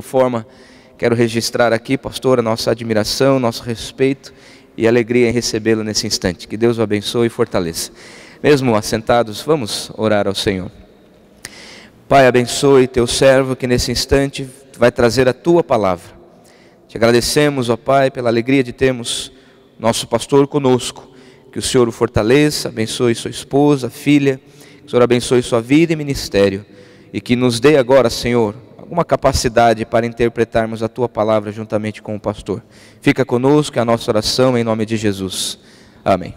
uma forma, quero registrar aqui, pastor, a nossa admiração, nosso respeito e alegria em recebê-lo nesse instante. Que Deus o abençoe e fortaleça. Mesmo assentados, vamos orar ao Senhor. Pai, abençoe teu servo que nesse instante vai trazer a tua palavra. Te agradecemos, ó Pai, pela alegria de termos nosso pastor conosco. Que o Senhor o fortaleça, abençoe sua esposa, filha, que o Senhor abençoe sua vida e ministério. E que nos dê agora, Senhor, alguma capacidade para interpretarmos a tua palavra juntamente com o pastor. Fica conosco, é a nossa oração em nome de Jesus. Amém.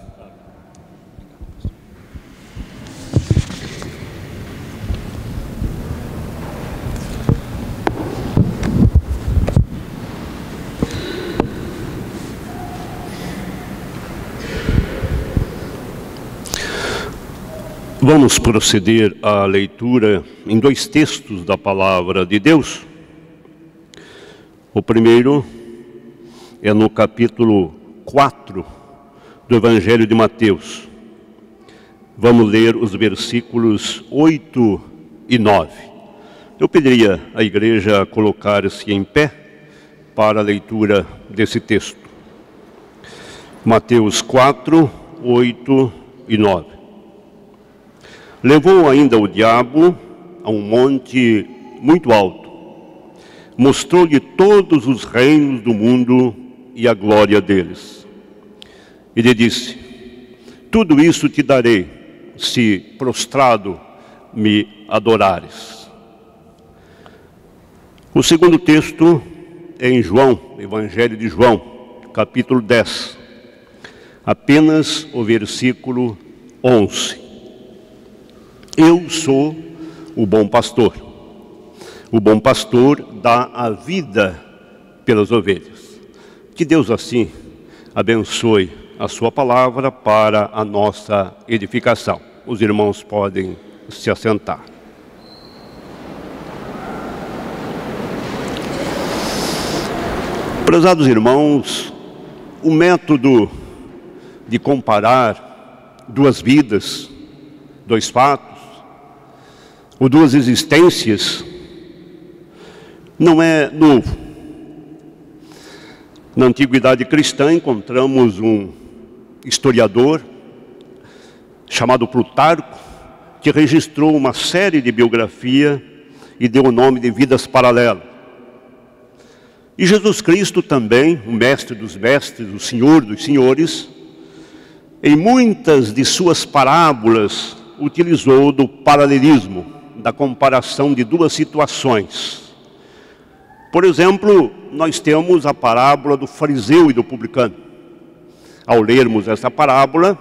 Vamos proceder à leitura em dois textos da palavra de Deus. O primeiro é no capítulo 4 do Evangelho de Mateus. Vamos ler os versículos 8 e 9. Eu pediria à igreja a colocar-se em pé para a leitura desse texto. Mateus 4, 8 e 9. Levou ainda o diabo a um monte muito alto, mostrou-lhe todos os reinos do mundo e a glória deles. E lhe disse: tudo isso te darei, se prostrado me adorares. O segundo texto é em João, Evangelho de João, capítulo 10, apenas o versículo 11. Eu sou o bom pastor. O bom pastor dá a vida pelas ovelhas. Que Deus assim abençoe a sua palavra para a nossa edificação. Os irmãos podem se assentar. Prezados irmãos, o método de comparar duas vidas, dois fatos, ou duas existências, não é novo. Na antiguidade cristã encontramos um historiador chamado Plutarco, que registrou uma série de biografia e deu o nome de vidas paralelas. E Jesus Cristo também, o mestre dos mestres, o senhor dos senhores, em muitas de suas parábolas utilizou do paralelismo, da comparação de duas situações. Por exemplo, nós temos a parábola do fariseu e do publicano. Ao lermos essa parábola,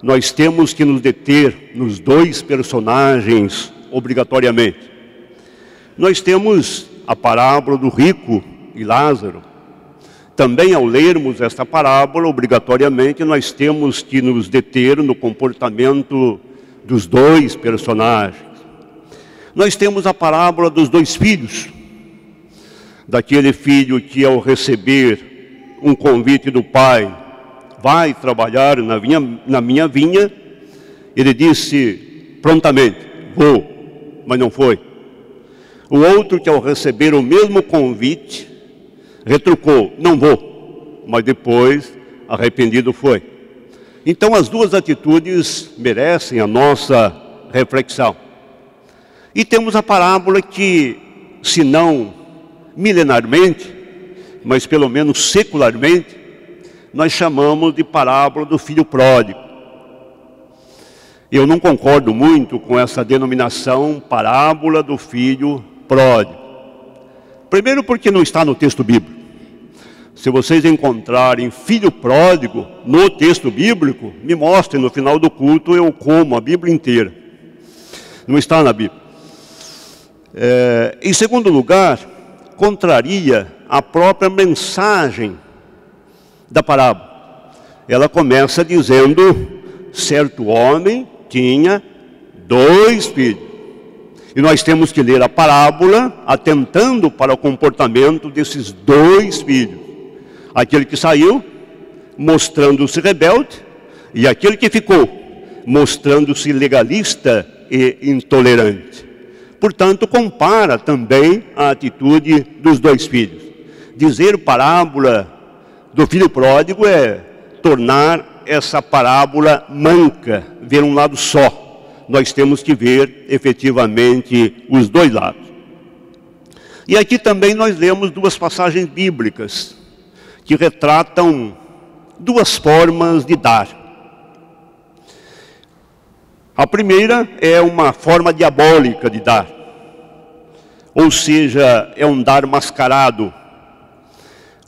nós temos que nos deter nos dois personagens obrigatoriamente. Nós temos a parábola do rico e Lázaro. Também ao lermos esta parábola, obrigatoriamente, nós temos que nos deter no comportamento dos dois personagens. Nós temos a parábola dos dois filhos. Daquele filho que ao receber um convite do pai, vai trabalhar na minha vinha, ele disse prontamente, vou, mas não foi. O outro que ao receber o mesmo convite, retrucou, não vou, mas depois arrependido foi. Então as duas atitudes merecem a nossa reflexão. E temos a parábola que, se não milenarmente, mas pelo menos secularmente, nós chamamos de parábola do filho pródigo. Eu não concordo muito com essa denominação parábola do filho pródigo. Primeiro porque não está no texto bíblico. Se vocês encontrarem filho pródigo no texto bíblico, me mostrem no final do culto, eu como a Bíblia inteira. Não está na Bíblia. Em segundo lugar, contraria a própria mensagem da parábola. Ela começa dizendo, certo homem tinha dois filhos. E nós temos que ler a parábola atentando para o comportamento desses dois filhos. Aquele que saiu, mostrando-se rebelde, e aquele que ficou, mostrando-se legalista e intolerante. Portanto, compara também a atitude dos dois filhos. Dizer parábola do filho pródigo é tornar essa parábola manca, ver um lado só. Nós temos que ver efetivamente os dois lados. E aqui também nós lemos duas passagens bíblicas que retratam duas formas de dar. A primeira é uma forma diabólica de dar, ou seja, é um dar mascarado.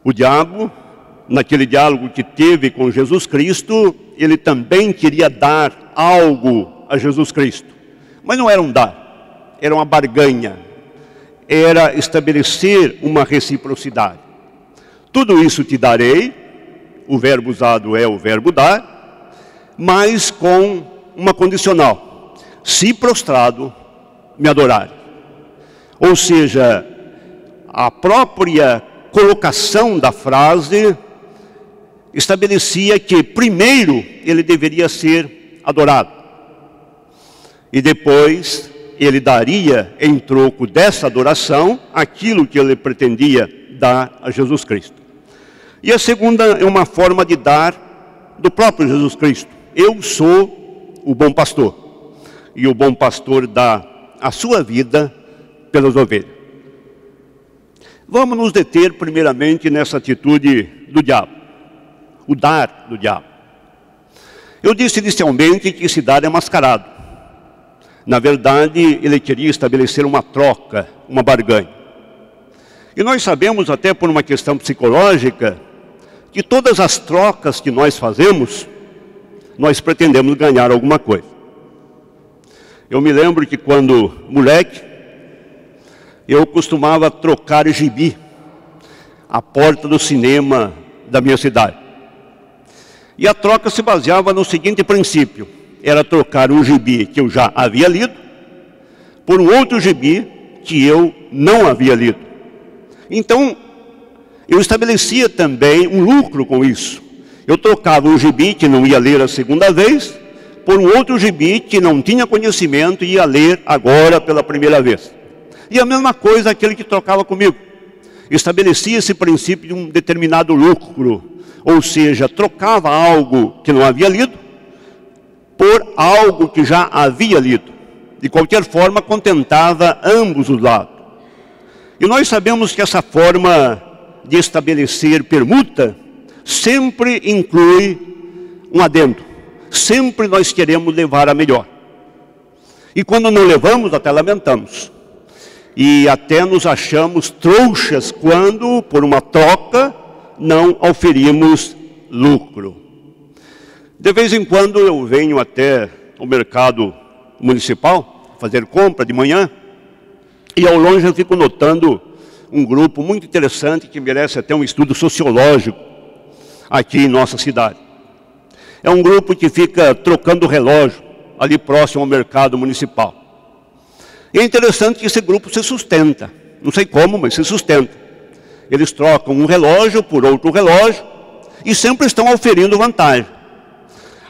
O diabo, naquele diálogo que teve com Jesus Cristo, ele também queria dar algo a Jesus Cristo, mas não era um dar, era uma barganha, era estabelecer uma reciprocidade. Tudo isso te darei, o verbo usado é o verbo dar, mas com uma condicional: se prostrado, me adorar. Ou seja, a própria colocação da frase estabelecia que primeiro ele deveria ser adorado, e depois ele daria em troco dessa adoração aquilo que ele pretendia dar a Jesus Cristo. E a segunda é uma forma de dar do próprio Jesus Cristo: eu sou o bom pastor, e o bom pastor dá a sua vida pelas ovelhas. Vamos nos deter primeiramente nessa atitude do diabo, o dar do diabo. Eu disse inicialmente que esse dar é mascarado. Na verdade, ele queria estabelecer uma troca, uma barganha. E nós sabemos, até por uma questão psicológica, que todas as trocas que nós fazemos, nós pretendemos ganhar alguma coisa. Eu me lembro que quando moleque, eu costumava trocar gibi à porta do cinema da minha cidade. E a troca se baseava no seguinte princípio: era trocar um gibi que eu já havia lido por um outro gibi que eu não havia lido. Então, eu estabelecia também um lucro com isso. Eu trocava um gibi que não ia ler a segunda vez por um outro gibi que não tinha conhecimento e ia ler agora pela primeira vez. E a mesma coisa aquele que trocava comigo. Estabelecia esse princípio de um determinado lucro, ou seja, trocava algo que não havia lido por algo que já havia lido. De qualquer forma, contentava ambos os lados. E nós sabemos que essa forma de estabelecer permuta sempre inclui um adendo. Sempre nós queremos levar a melhor. E quando não levamos, até lamentamos. E até nos achamos trouxas quando, por uma troca, não oferimos lucro. De vez em quando eu venho até o mercado municipal fazer compra de manhã, e ao longe eu fico notando um grupo muito interessante que merece até um estudo sociológico aqui em nossa cidade. É um grupo que fica trocando relógio ali próximo ao mercado municipal. E é interessante que esse grupo se sustenta. Não sei como, mas se sustenta. Eles trocam um relógio por outro relógio e sempre estão oferindo vantagem.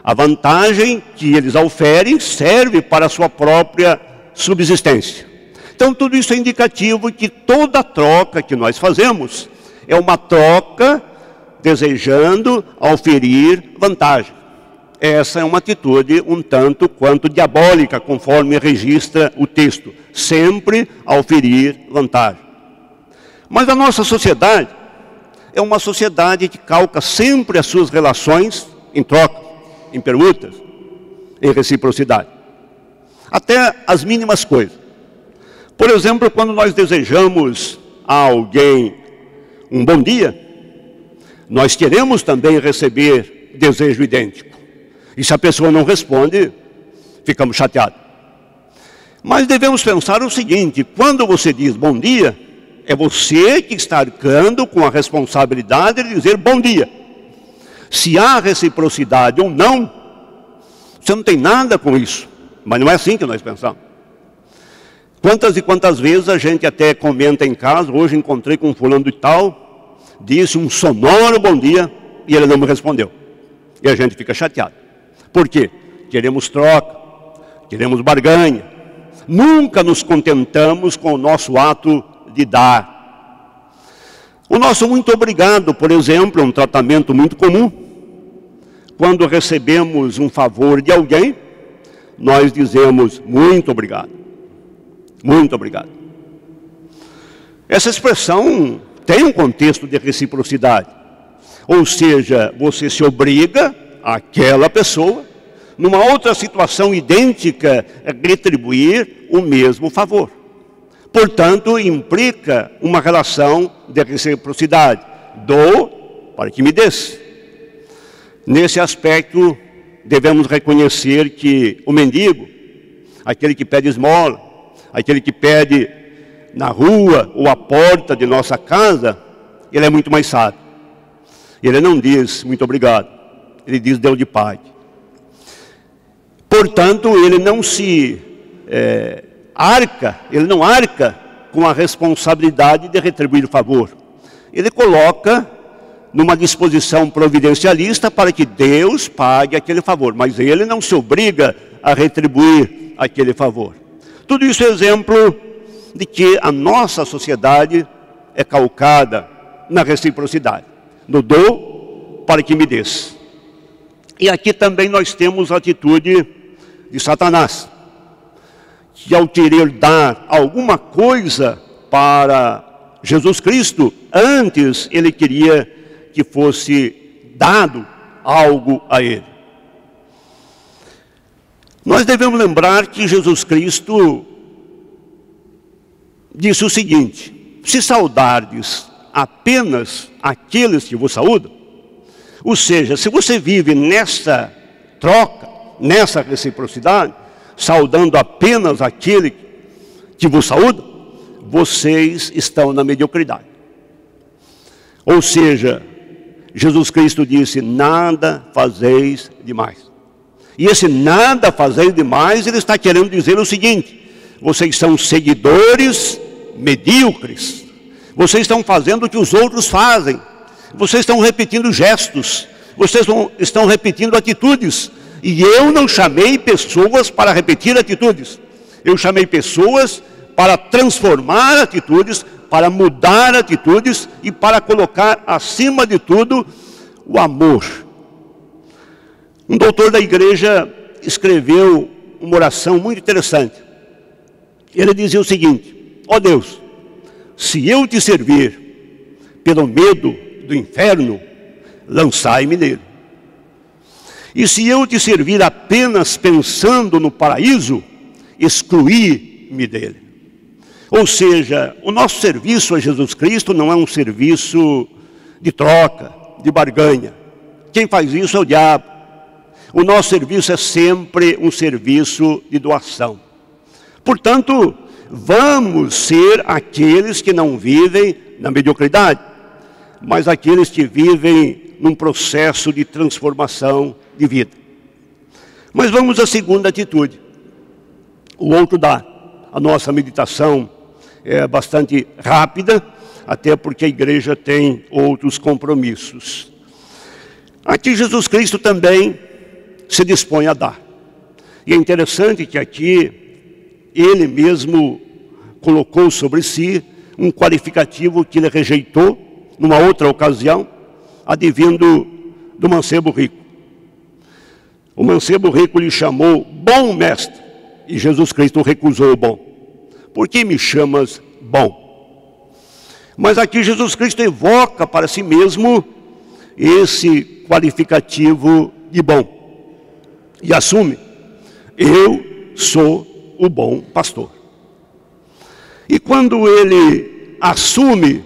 A vantagem que eles oferem serve para a sua própria subsistência. Então tudo isso é indicativo que toda troca que nós fazemos é uma troca desejando oferir vantagem. Essa é uma atitude um tanto quanto diabólica, conforme registra o texto. Sempre oferir vantagem. Mas a nossa sociedade é uma sociedade que calca sempre as suas relações em troca, em permutas, em reciprocidade. Até as mínimas coisas. Por exemplo, quando nós desejamos a alguém um bom dia, nós queremos também receber desejo idêntico. E se a pessoa não responde, ficamos chateados. Mas devemos pensar o seguinte: quando você diz bom dia, é você que está arcando com a responsabilidade de dizer bom dia. Se há reciprocidade ou não, você não tem nada com isso. Mas não é assim que nós pensamos. Quantas e quantas vezes a gente até comenta em casa: hoje encontrei com um fulano de tal, disse um sonoro bom dia e ele não me respondeu. E a gente fica chateado. Por quê? Queremos troca, queremos barganha. Nunca nos contentamos com o nosso ato de dar. O nosso muito obrigado, por exemplo, é um tratamento muito comum. Quando recebemos um favor de alguém, nós dizemos muito obrigado. Muito obrigado. Essa expressão tem um contexto de reciprocidade. Ou seja, você se obriga àquela pessoa, numa outra situação idêntica, a retribuir o mesmo favor. Portanto, implica uma relação de reciprocidade. Dou para que me des. Nesse aspecto, devemos reconhecer que o mendigo, aquele que pede esmola, aquele que pede na rua ou à porta de nossa casa, ele é muito mais sábio. Ele não diz muito obrigado, ele diz Deus de Pai. Portanto, ele não arca com a responsabilidade de retribuir o favor. Ele coloca numa disposição providencialista para que Deus pague aquele favor, mas ele não se obriga a retribuir aquele favor. Tudo isso é exemplo de que a nossa sociedade é calcada na reciprocidade. No dou para que me des. E aqui também nós temos a atitude de Satanás, que ao querer dar alguma coisa para Jesus Cristo, antes ele queria que fosse dado algo a ele. Nós devemos lembrar que Jesus Cristo disse o seguinte: se saudardes apenas aqueles que vos saúdam, ou seja, se você vive nessa troca, nessa reciprocidade, saudando apenas aquele que vos saúda, vocês estão na mediocridade. Ou seja, Jesus Cristo disse, nada fazeis demais. E esse nada fazeis demais, ele está querendo dizer o seguinte: vocês são seguidores medíocres. Vocês estão fazendo o que os outros fazem. Vocês estão repetindo gestos. Vocês estão repetindo atitudes. E eu não chamei pessoas para repetir atitudes. Eu chamei pessoas para transformar atitudes, para mudar atitudes e para colocar acima de tudo o amor. Um doutor da igreja escreveu uma oração muito interessante. Ele dizia o seguinte: ó Deus, se eu te servir pelo medo do inferno, lançai-me nele. E se eu te servir apenas pensando no paraíso, excluí-me dele. Ou seja, o nosso serviço a Jesus Cristo não é um serviço de troca, de barganha. Quem faz isso é o diabo. O nosso serviço é sempre um serviço de doação. Portanto, vamos ser aqueles que não vivem na mediocridade, mas aqueles que vivem num processo de transformação de vida. Mas vamos à segunda atitude. O outro dá. A nossa meditação é bastante rápida, até porque a igreja tem outros compromissos. Aqui Jesus Cristo também se dispõe a dar. E é interessante que aqui ele mesmo colocou sobre si um qualificativo que ele rejeitou numa outra ocasião, advindo do mancebo rico. O mancebo rico lhe chamou bom mestre, e Jesus Cristo recusou o bom. Por que me chamas bom? Mas aqui Jesus Cristo evoca para si mesmo esse qualificativo de bom. E assume, eu sou o bom pastor. E quando ele assume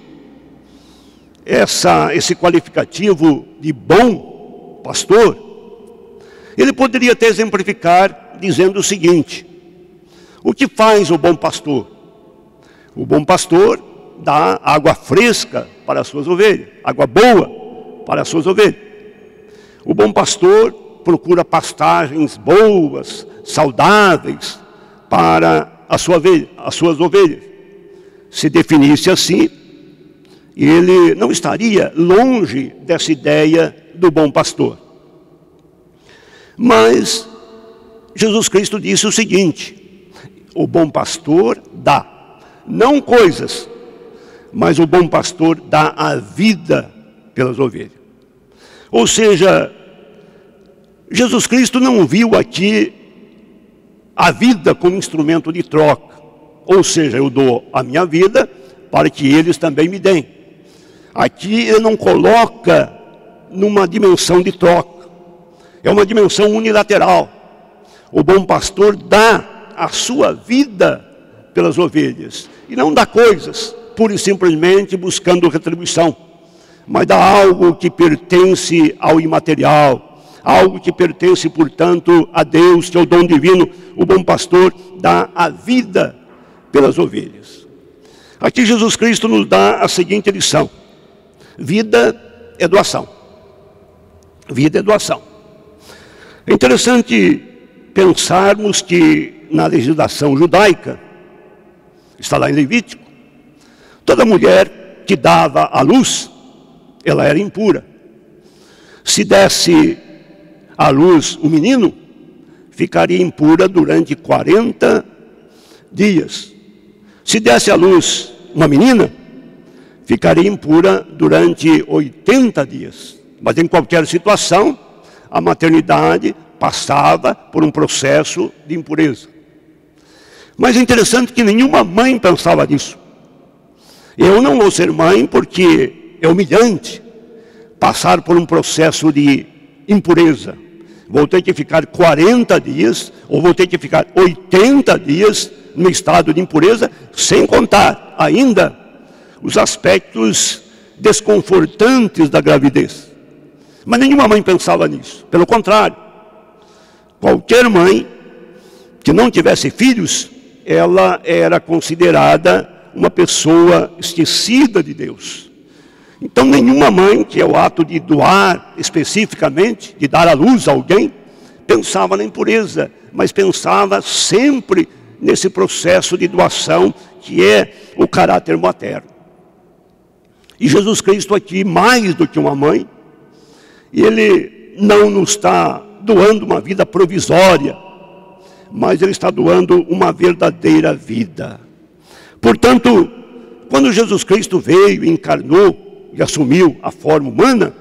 esse qualificativo de bom pastor, ele poderia até exemplificar dizendo o seguinte: o que faz o bom pastor? O bom pastor dá água fresca para as suas ovelhas, água boa para as suas ovelhas. O bom pastor procura pastagens boas, saudáveis para as suas ovelhas. Se definisse assim, ele não estaria longe dessa ideia do bom pastor. Mas Jesus Cristo disse o seguinte: O bom pastor dá, não coisas, mas o bom pastor dá a vida pelas ovelhas. Ou seja, Jesus Cristo não viu aqui a vida como instrumento de troca. Ou seja, eu dou a minha vida para que eles também me deem. Aqui ele não coloca numa dimensão de troca. É uma dimensão unilateral. O bom pastor dá a sua vida pelas ovelhas. E não dá coisas, pura e simplesmente buscando retribuição. Mas dá algo que pertence ao imaterial. Algo que pertence, portanto, a Deus, que é o dom divino. O bom pastor dá a vida pelas ovelhas. Aqui Jesus Cristo nos dá a seguinte lição: vida é doação. Vida é doação. É interessante pensarmos que na legislação judaica, está lá em Levítico, toda mulher que dava à luz, ela era impura. Se desse à luz um menino, ficaria impura durante 40 dias. Se desse à luz uma menina, ficaria impura durante 80 dias. Mas em qualquer situação, a maternidade passava por um processo de impureza. Mas é interessante que nenhuma mãe pensava nisso. Eu não vou ser mãe porque é humilhante passar por um processo de impureza. Vou ter que ficar 40 dias, ou vou ter que ficar 80 dias no estado de impureza, sem contar ainda os aspectos desconfortantes da gravidez. Mas nenhuma mãe pensava nisso. Pelo contrário, qualquer mãe que não tivesse filhos, ela era considerada uma pessoa esquecida de Deus. Então nenhuma mãe, que é o ato de doar especificamente, de dar à luz a alguém, pensava na impureza, mas pensava sempre nesse processo de doação que é o caráter materno. E Jesus Cristo aqui, mais do que uma mãe, ele não nos está doando uma vida provisória, mas ele está doando uma verdadeira vida. Portanto, quando Jesus Cristo veio, encarnou e assumiu a forma humana,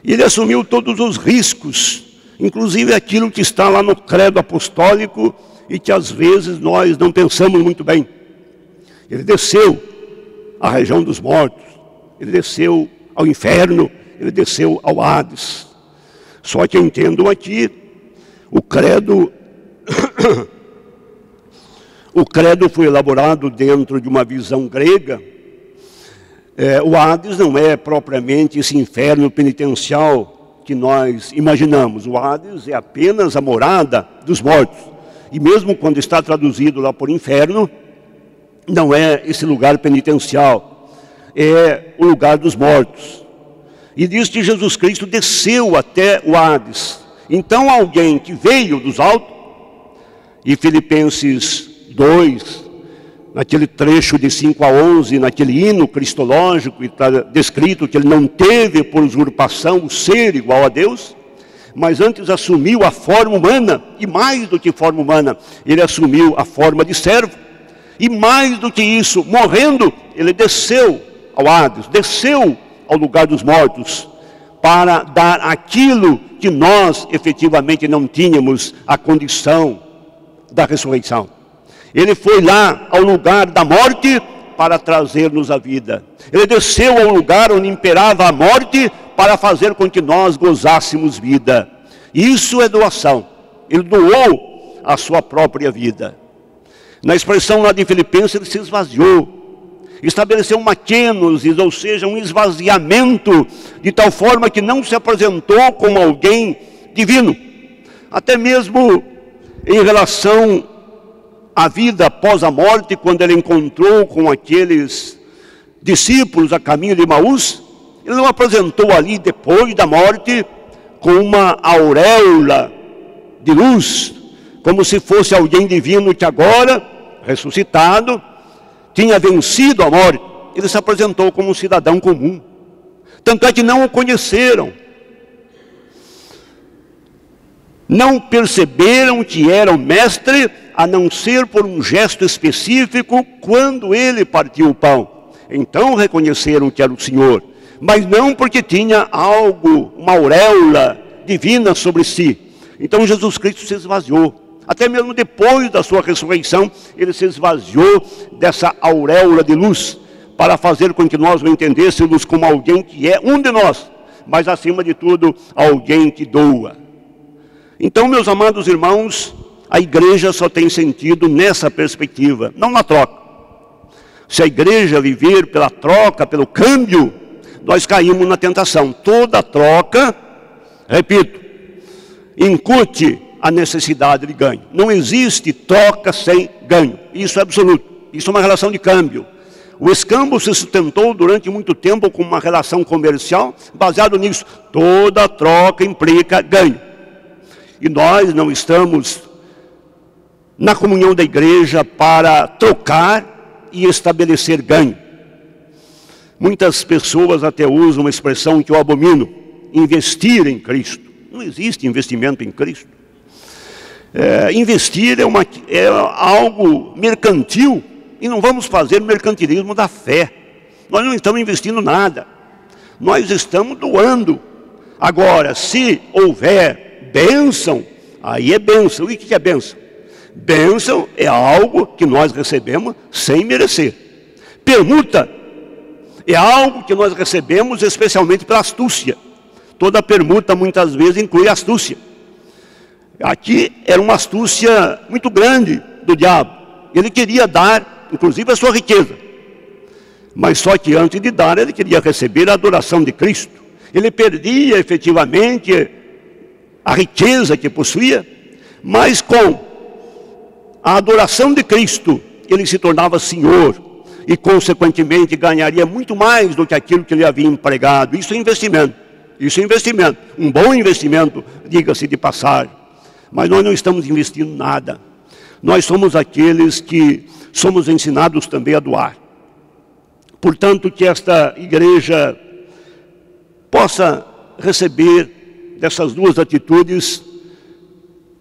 ele assumiu todos os riscos, inclusive aquilo que está lá no credo apostólico e que às vezes nós não pensamos muito bem. Ele desceu à região dos mortos, ele desceu ao inferno, ele desceu ao Hades. Só que eu entendo aqui, o credo foi elaborado dentro de uma visão grega. O Hades não é propriamente esse inferno penitencial que nós imaginamos. O Hades é apenas a morada dos mortos. E mesmo quando está traduzido lá por inferno, não é esse lugar penitencial, é o lugar dos mortos. E diz que Jesus Cristo desceu até o Hades. Então alguém que veio dos altos, e Filipenses 2, naquele trecho de 5 a 11, naquele hino cristológico, está descrito que ele não teve por usurpação o ser igual a Deus, mas antes assumiu a forma humana, e mais do que forma humana, ele assumiu a forma de servo, e mais do que isso, morrendo, ele desceu ao Hades, desceu ao lugar dos mortos, para dar aquilo que nós efetivamente não tínhamos, a condição da ressurreição. Ele foi lá ao lugar da morte para trazer-nos a vida. Ele desceu ao lugar onde imperava a morte para fazer com que nós gozássemos vida. Isso é doação. Ele doou a sua própria vida. Na expressão lá de Filipenses, ele se esvaziou. Estabeleceu uma kenosis, ou seja, um esvaziamento, de tal forma que não se apresentou como alguém divino. Até mesmo em relação à vida após a morte, quando ele encontrou com aqueles discípulos a caminho de Emaús, ele não apresentou ali, depois da morte, com uma auréola de luz, como se fosse alguém divino que agora, ressuscitado, tinha vencido a morte. Ele se apresentou como um cidadão comum. Tanto é que não o conheceram. Não perceberam que era o mestre a não ser por um gesto específico quando ele partiu o pão. Então reconheceram que era o Senhor, mas não porque tinha algo, uma auréola divina sobre si. Então Jesus Cristo se esvaziou. Até mesmo depois da sua ressurreição, ele se esvaziou dessa auréola de luz, para fazer com que nós o entendêssemos como alguém que é um de nós, mas acima de tudo, alguém que doa. Então, meus amados irmãos, a igreja só tem sentido nessa perspectiva, não na troca. Se a igreja viver pela troca, pelo câmbio, nós caímos na tentação. Toda troca, repito, incute a necessidade de ganho. Não existe troca sem ganho. Isso é absoluto. Isso é uma relação de câmbio. O escambo se sustentou durante muito tempo com uma relação comercial baseado nisso. Toda troca implica ganho. E nós não estamos na comunhão da igreja para trocar e estabelecer ganho. Muitas pessoas até usam uma expressão que eu abomino: investir em Cristo. Não existe investimento em Cristo. Investir é algo mercantil, e não vamos fazer mercantilismo da fé. Nós não estamos investindo nada, nós estamos doando. Agora, se houver bênção, aí é bênção. E o que é bênção? Bênção é algo que nós recebemos sem merecer. Permuta é algo que nós recebemos especialmente pela astúcia. Toda permuta muitas vezes inclui astúcia. Aqui era uma astúcia muito grande do diabo. Ele queria dar, inclusive, a sua riqueza. Mas só que antes de dar, ele queria receber a adoração de Cristo. Ele perdia efetivamente a riqueza que possuía, mas com a adoração de Cristo, ele se tornava Senhor e, consequentemente, ganharia muito mais do que aquilo que ele havia empregado. Isso é investimento. Isso é investimento. Um bom investimento, diga-se de passagem. Mas nós não estamos investindo nada. Nós somos aqueles que somos ensinados também a doar. Portanto, que esta igreja possa receber dessas duas atitudes,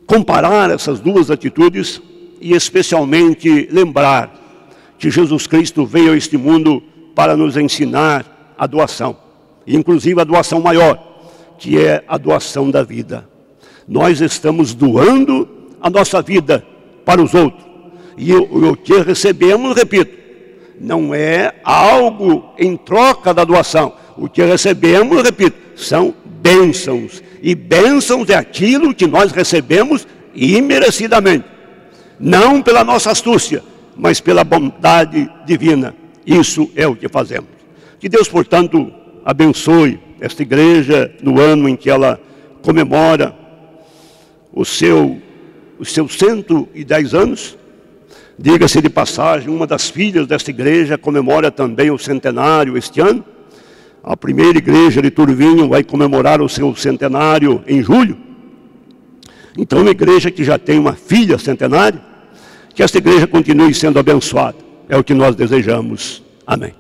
comparar essas duas atitudes e especialmente lembrar que Jesus Cristo veio a este mundo para nos ensinar a doação, inclusive a doação maior, que é a doação da vida. Nós estamos doando a nossa vida para os outros. E o que recebemos, repito, não é algo em troca da doação. O que recebemos, repito, são bênçãos. E bênçãos é aquilo que nós recebemos imerecidamente. Não pela nossa astúcia, mas pela bondade divina. Isso é o que fazemos. Que Deus, portanto, abençoe esta igreja no ano em que ela comemora os seus 110 anos. Diga-se de passagem, uma das filhas desta igreja comemora também o centenário este ano. A primeira igreja de Turvinho vai comemorar o seu centenário em julho. Então, uma igreja que já tem uma filha centenária, que esta igreja continue sendo abençoada. É o que nós desejamos. Amém.